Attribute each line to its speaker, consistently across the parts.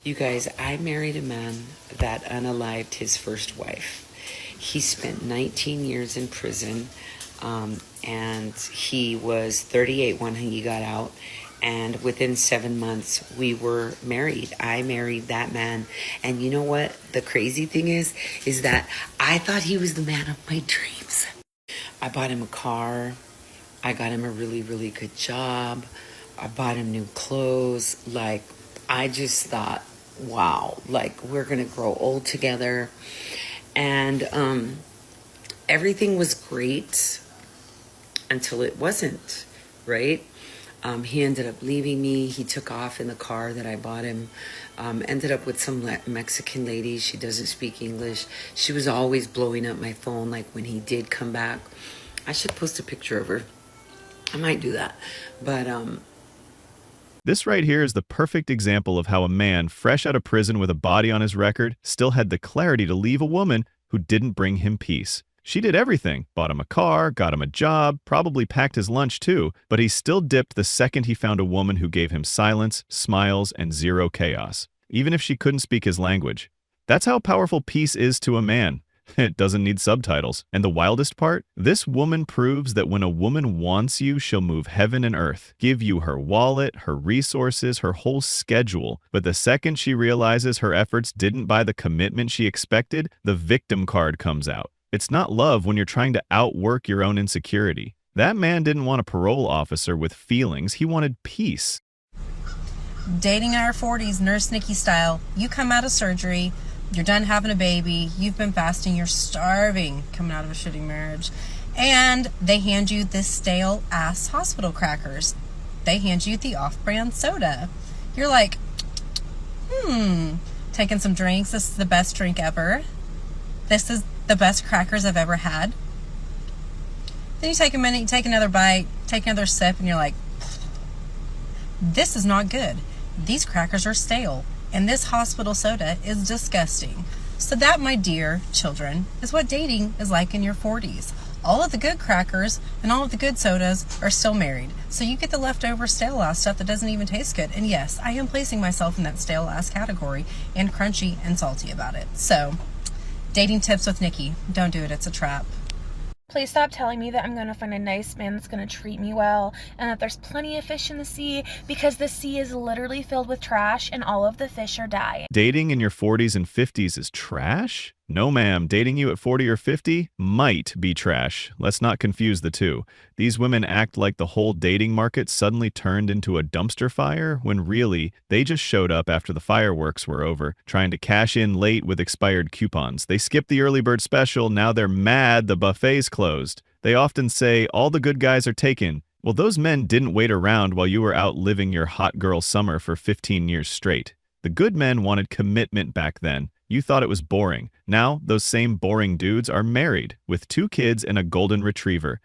Speaker 1: You guys, I married a man that unalived his first wife. He spent 19 years in prison, and he was 38 when he got out. And within 7 months, we were married. I married that man. And you know what? The crazy thing is that I thought he was the man of my dreams. I bought him a car. I got him a really, really good job. I bought him new clothes. Like, I just thought, wow, like we're going to grow old together. And everything was great until it wasn't, right? He ended up leaving me. He took off in the car that I bought him. Ended up with some Mexican lady. She doesn't speak English. She was always blowing up my phone, like when he did come back. I should post a picture of her. I might do that. But
Speaker 2: This right here is the perfect example of how a man fresh out of prison with a body on his record still had the clarity to leave a woman who didn't bring him peace. She did everything, bought him a car, got him a job, probably packed his lunch too, but he still dipped the second he found a woman who gave him silence, smiles, and zero chaos, even if she couldn't speak his language. That's how powerful peace is to a man. It doesn't need subtitles. And the wildest part? This woman proves that when a woman wants you, she'll move heaven and earth, give you her wallet, her resources, her whole schedule. But the second she realizes her efforts didn't buy the commitment she expected, the victim card comes out. It's not love when you're trying to outwork your own insecurity. That man didn't want a parole officer with feelings. He wanted peace.
Speaker 3: Dating in our 40s, Nurse Nikki style. You come out of surgery, you're done having a baby, you've been fasting, you're starving coming out of a shitty marriage, and they hand you this stale ass hospital crackers. They hand you the off-brand soda. You're like, taking some drinks. This is the best drink ever. This is the best crackers I've ever had. Then you take a minute, you take another bite, take another sip, and you're like, this is not good. These crackers are stale, and this hospital soda is disgusting. So that, my dear children, is what dating is like in your 40s. All of the good crackers and all of the good sodas are still married. So you get the leftover stale ass stuff that doesn't even taste good. And yes, I am placing myself in that stale ass category and crunchy and salty about it. So, dating tips with Nikki. Don't do it, it's a trap.
Speaker 4: Please stop telling me that I'm going to find a nice man that's going to treat me well and that there's plenty of fish in the sea, because the sea is literally filled with trash and all of the fish are dying.
Speaker 2: Dating in your 40s and 50s is trash? No, ma'am. Dating you at 40 or 50 might be trash. Let's not confuse the two. These women act like the whole dating market suddenly turned into a dumpster fire, when really, they just showed up after the fireworks were over, trying to cash in late with expired coupons. They skipped the early bird special, now they're mad the buffet's closed. They often say, all the good guys are taken. Well, those men didn't wait around while you were out living your hot girl summer for 15 years straight. The good men wanted commitment back then. You thought it was boring. Now, those same boring dudes are married, with 2 kids and a golden retriever.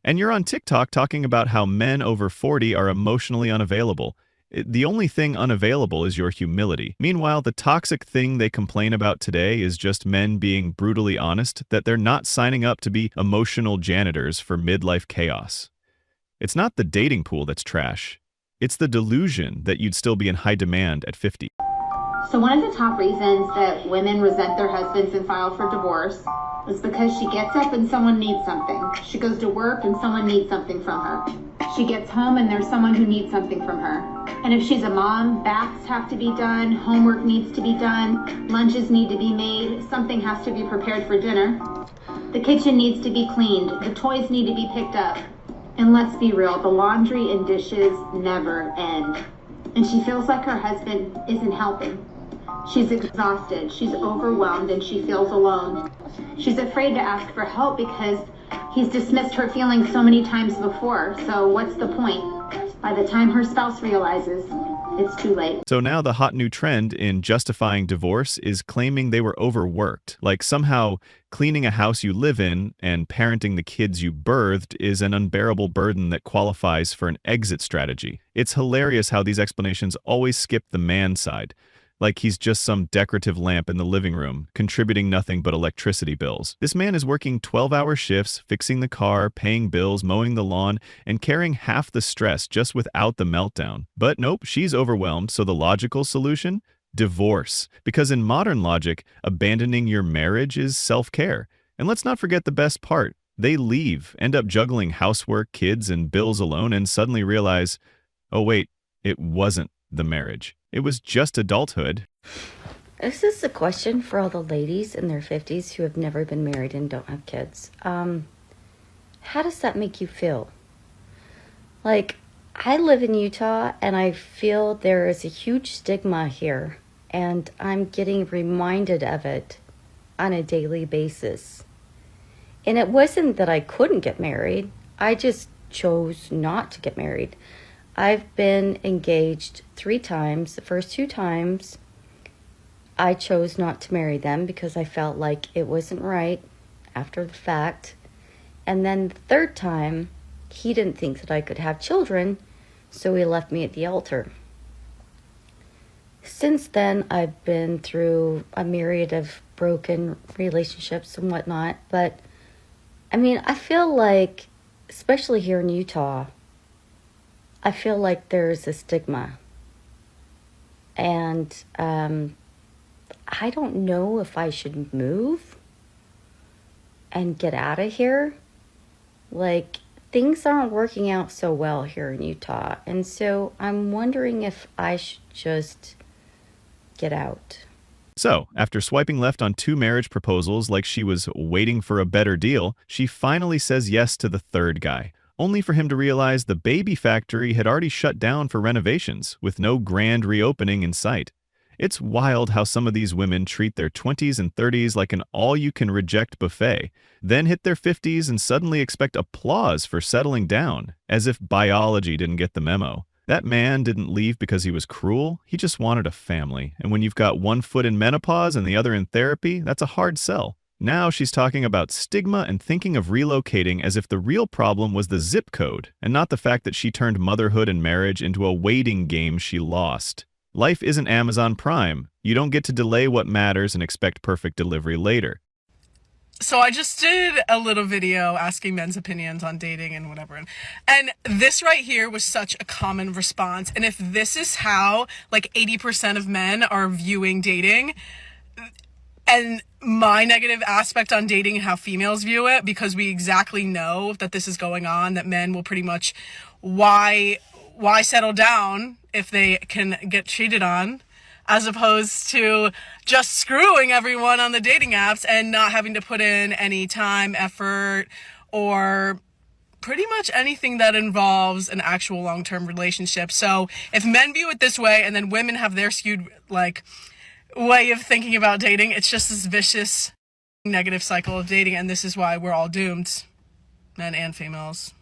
Speaker 2: And you're on TikTok talking about how men over 40 are emotionally unavailable. The only thing unavailable is your humility. Meanwhile, the toxic thing they complain about today is just men being brutally honest that they're not signing up to be emotional janitors for midlife chaos. It's not the dating pool that's trash. It's the delusion that you'd still be in high demand at 50.
Speaker 5: So one of the top reasons that women resent their husbands and file for divorce is because she gets up and someone needs something. She goes to work and someone needs something from her. She gets home and there's someone who needs something from her. And if she's a mom, baths have to be done, homework needs to be done, lunches need to be made, something has to be prepared for dinner. The kitchen needs to be cleaned, the toys need to be picked up. And let's be real, the laundry and dishes never end. And she feels like her husband isn't helping. She's exhausted, she's overwhelmed, and she feels alone. She's afraid to ask for help because he's dismissed her feelings so many times before. So what's the point? By the time her spouse realizes, it's too late.
Speaker 2: So now the hot new trend in justifying divorce is claiming they were overworked. Like somehow cleaning a house you live in and parenting the kids you birthed is an unbearable burden that qualifies for an exit strategy. It's hilarious how these explanations always skip the man side. Like he's just some decorative lamp in the living room, contributing nothing but electricity bills. This man is working 12-hour shifts, fixing the car, paying bills, mowing the lawn, and carrying half the stress just without the meltdown. But nope, she's overwhelmed, so the logical solution? Divorce. Because in modern logic, abandoning your marriage is self-care. And let's not forget the best part. They leave, end up juggling housework, kids, and bills alone, and suddenly realize, oh wait, it wasn't the marriage. It was just adulthood.
Speaker 6: This is a question for all the ladies in their 50s who have never been married and don't have kids. How does that make you feel? Like, I live in Utah and I feel there is a huge stigma here, and I'm getting reminded of it on a daily basis. And it wasn't that I couldn't get married, I just chose not to get married. I've been engaged 3 times. The first 2 times, I chose not to marry them because I felt like it wasn't right after the fact. And then the 3rd time, he didn't think that I could have children, so he left me at the altar. Since then, I've been through a myriad of broken relationships and whatnot, but I mean, I feel like, especially here in Utah, I feel like there's a stigma. And I don't know if I should move and get out of here. Like, things aren't working out so well here in Utah. And so I'm wondering if I should just get out.
Speaker 2: So, after swiping left on 2 marriage proposals like she was waiting for a better deal, she finally says yes to the 3rd guy, only for him to realize the baby factory had already shut down for renovations, with no grand reopening in sight. It's wild how some of these women treat their 20s and 30s like an all-you-can-reject buffet, then hit their 50s and suddenly expect applause for settling down, as if biology didn't get the memo. That man didn't leave because he was cruel, he just wanted a family, and when you've got one foot in menopause and the other in therapy, that's a hard sell. Now she's talking about stigma and thinking of relocating as if the real problem was the zip code, and not the fact that she turned motherhood and marriage into a waiting game she lost. Life isn't Amazon Prime. You don't get to delay what matters and expect perfect delivery later.
Speaker 7: So I just did a little video asking men's opinions on dating and whatever. And this right here was such a common response. And if this is how like 80% of men are viewing dating, and my negative aspect on dating and how females view it, because we exactly know that this is going on, that men will pretty much, why settle down if they can get cheated on, as opposed to just screwing everyone on the dating apps and not having to put in any time, effort, or pretty much anything that involves an actual long-term relationship. So if men view it this way and then women have their skewed like way of thinking about dating, it's just this vicious negative cycle of dating, and this is why we're all doomed, men and females.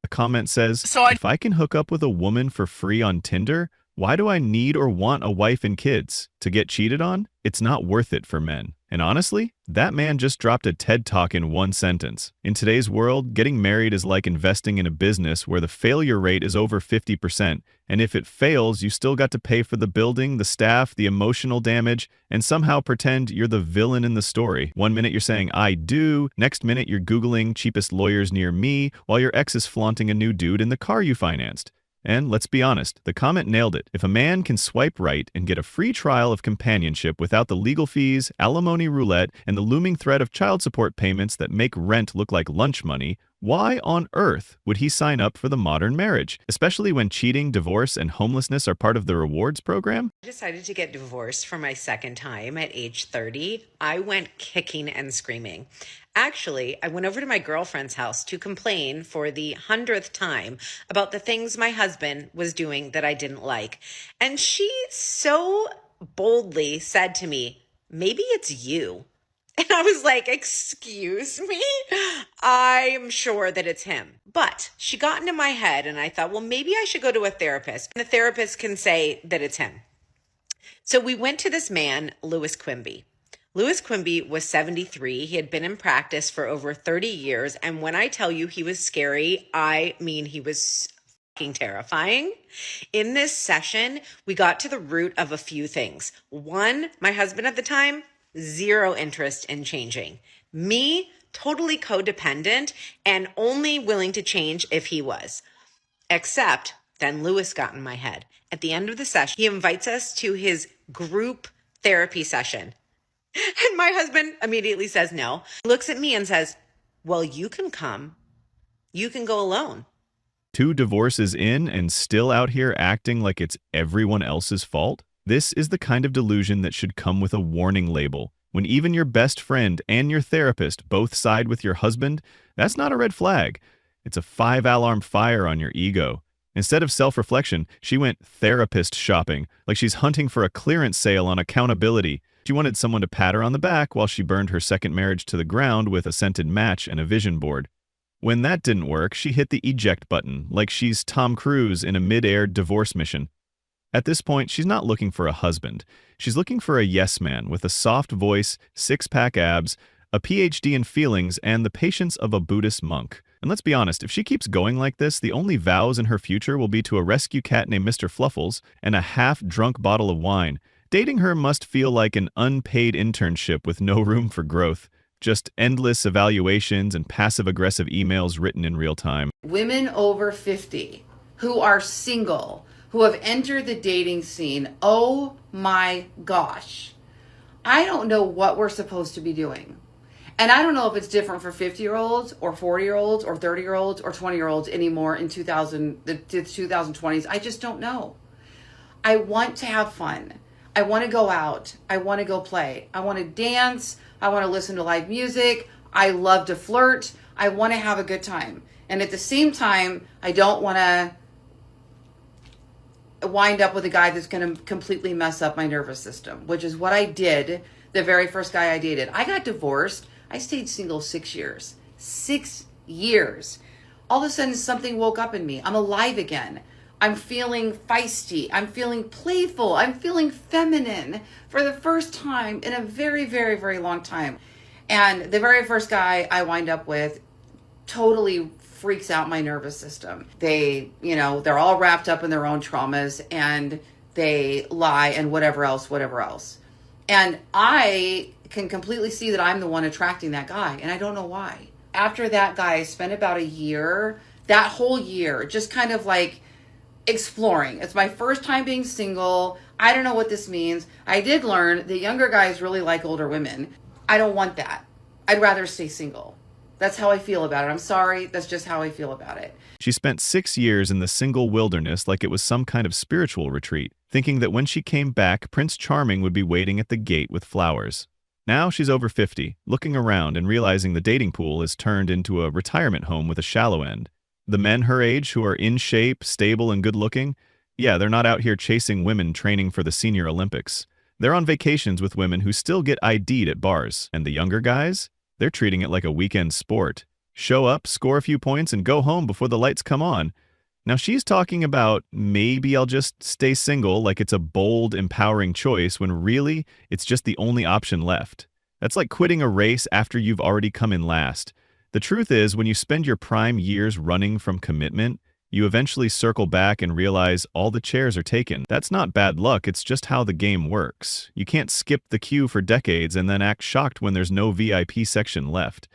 Speaker 2: A comment says, if I can hook up with a woman for free on Tinder, why do I need or want a wife and kids? To get cheated on? It's not worth it for men. And honestly, that man just dropped a TED Talk in one sentence. In today's world, getting married is like investing in a business where the failure rate is over 50%, and if it fails, you still got to pay for the building, the staff, the emotional damage, and somehow pretend you're the villain in the story. One minute you're saying, I do, next minute you're Googling cheapest lawyers near me, while your ex is flaunting a new dude in the car you financed. And let's be honest, the comment nailed it. If a man can swipe right and get a free trial of companionship without the legal fees, alimony roulette, and the looming threat of child support payments that make rent look like lunch money, why on earth would he sign up for the modern marriage, especially when cheating, divorce, and homelessness are part of the rewards program?
Speaker 1: I decided to get divorced for my 2nd time at age 30. I went kicking and screaming. Actually, I went over to my girlfriend's house to complain for the 100th time about the things my husband was doing that I didn't like. And she so boldly said to me, maybe it's you. And I was like, excuse me? I'm sure that it's him. But she got into my head and I thought, well, maybe I should go to a therapist. And the therapist can say that it's him. So we went to this man, Louis Quimby. Louis Quimby was 73. He had been in practice for over 30 years. And when I tell you he was scary, I mean he was fucking terrifying. In this session, we got to the root of a few things. One, my husband at the time, zero interest in changing. Me, totally codependent and only willing to change if he was. Except then Louis got in my head. At the end of the session, he invites us to his group therapy session. And my husband immediately says no, looks at me and says, well, you can come. You can go alone.
Speaker 2: 2 divorces in and still out here acting like it's everyone else's fault? This is the kind of delusion that should come with a warning label. When even your best friend and your therapist both side with your husband, that's not a red flag. It's a 5-alarm fire on your ego. Instead of self-reflection, she went therapist shopping, like she's hunting for a clearance sale on accountability. She wanted someone to pat her on the back while she burned her second marriage to the ground with a scented match and a vision board. When that didn't work, she hit the eject button, like she's Tom Cruise in a mid-air divorce mission. At this point, she's not looking for a husband. She's looking for a yes man with a soft voice, 6-pack abs, a PhD in feelings, and the patience of a Buddhist monk. And let's be honest, if she keeps going like this, the only vows in her future will be to a rescue cat named Mr. Fluffles and a half-drunk bottle of wine. Dating her must feel like an unpaid internship with no room for growth. Just endless evaluations and passive-aggressive emails written in real time.
Speaker 1: Women over 50 who are single, who have entered the dating scene, oh my gosh. I don't know what we're supposed to be doing. And I don't know if it's different for 50-year-olds or 40-year-olds or 30-year-olds or 20-year-olds anymore in the 2020s. I just don't know. I want to have fun. I want to go out. I want to go play. I want to dance. I want to listen to live music. I love to flirt. I want to have a good time. And at the same time, I don't want to wind up with a guy that's going to completely mess up my nervous system, which is what I did the very first guy I dated. I got divorced. I stayed single 6 years. 6 years. All of a sudden, something woke up in me. I'm alive again. I'm feeling feisty. I'm feeling playful. I'm feeling feminine for the first time in a very, very, very long time. And the very first guy I wind up with totally freaks out my nervous system. They, they're all wrapped up in their own traumas and they lie and whatever else. And I can completely see that I'm the one attracting that guy. And I don't know why. After that guy, I spent about a year, that whole year, just kind of like exploring. It's my first time being single. I don't know what this means. I did learn that younger guys really like older women. I don't want that. I'd rather stay single. That's how I feel about it. I'm sorry. That's just how I feel about it.
Speaker 2: She spent 6 years in the single wilderness like it was some kind of spiritual retreat, thinking that when she came back, Prince Charming would be waiting at the gate with flowers. Now she's over 50, looking around and realizing the dating pool is turned into a retirement home with a shallow end. The men her age who are in shape, stable, and good-looking, yeah, they're not out here chasing women training for the Senior Olympics. They're on vacations with women who still get ID'd at bars. And the younger guys? They're treating it like a weekend sport. Show up, score a few points, and go home before the lights come on. Now she's talking about maybe I'll just stay single like it's a bold, empowering choice when really it's just the only option left. That's like quitting a race after you've already come in last. The truth is, when you spend your prime years running from commitment, you eventually circle back and realize all the chairs are taken. That's not bad luck, it's just how the game works. You can't skip the queue for decades and then act shocked when there's no VIP section left.